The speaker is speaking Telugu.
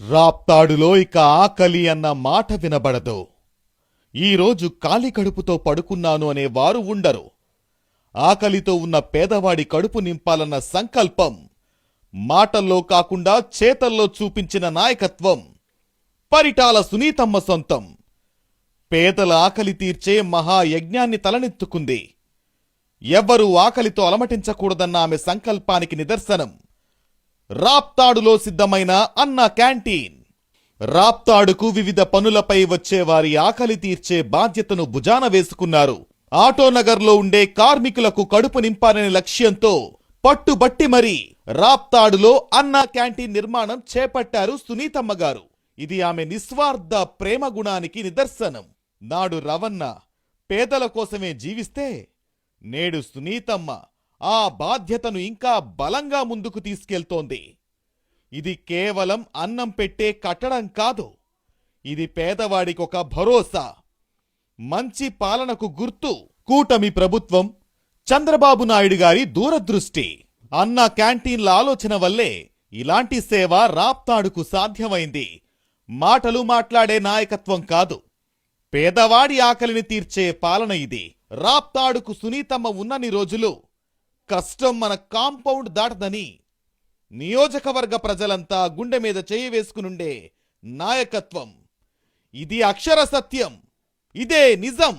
రాప్తాడులో ఇక ఆకలి అన్న మాట వినబడదు. ఈరోజు ఖాళీ కడుపుతో పడుకున్నాను అనే వారు ఉండరు. ఆకలితో ఉన్న పేదవాడి కడుపు నింపాలన్న సంకల్పం మాటల్లో కాకుండా చేతల్లో చూపించిన నాయకత్వం పరిటాల సునీతమ్మ సొంతం. పేదల ఆకలి తీర్చే మహాయజ్ఞాన్ని తలనెత్తుకుంది. ఎవ్వరూ ఆకలితో అలమటించకూడదన్న ఆమె సంకల్పానికి నిదర్శనం రాప్తాడులో సిద్ధమైన అన్న క్యాంటీన్. రాప్తాడుకు వివిధ పనులపై వచ్చేవారి ఆకలి తీర్చే బాధ్యతను భుజాన వేసుకున్నారు. ఆటోనగర్లో ఉండే కార్మికులకు కడుపు నింపాలనే లక్ష్యంతో పట్టుబట్టి మరీ రాప్తాడులో అన్న క్యాంటీన్ నిర్మాణం చేపట్టారు సునీతమ్మ గారు. ఇది ఆమె నిస్వార్థ ప్రేమ గుణానికి నిదర్శనం. నాడు రవణ పేదల కోసమే జీవిస్తే నేడు సునీతమ్మ ఆ బాధ్యతను ఇంకా బలంగా ముందుకు తీసుకెళ్తోంది. ఇది కేవలం అన్నం పెట్టే కట్టడం కాదు, ఇది పేదవాడికొక భరోసా, మంచి పాలనకు గుర్తు. కూటమి ప్రభుత్వం, చంద్రబాబు నాయుడు గారి దూరదృష్టి, అన్న క్యాంటీన్ల ఆలోచన వల్లే ఇలాంటి సేవ రాప్తాడుకు సాధ్యమైంది. మాటలు మాట్లాడే నాయకత్వం కాదు, పేదవాడి ఆకలిని తీర్చే పాలన ఇది. రాప్తాడుకు సునీతమ్మ ఉన్నన్ని రోజులు కష్టం మన కాంపౌండ్ దాటదని నియోజకవర్గ ప్రజలంతా గుండె మీద చేయి వేసుకునుండే నాయకత్వం. ఇది అక్షర సత్యం, ఇదే నిజం.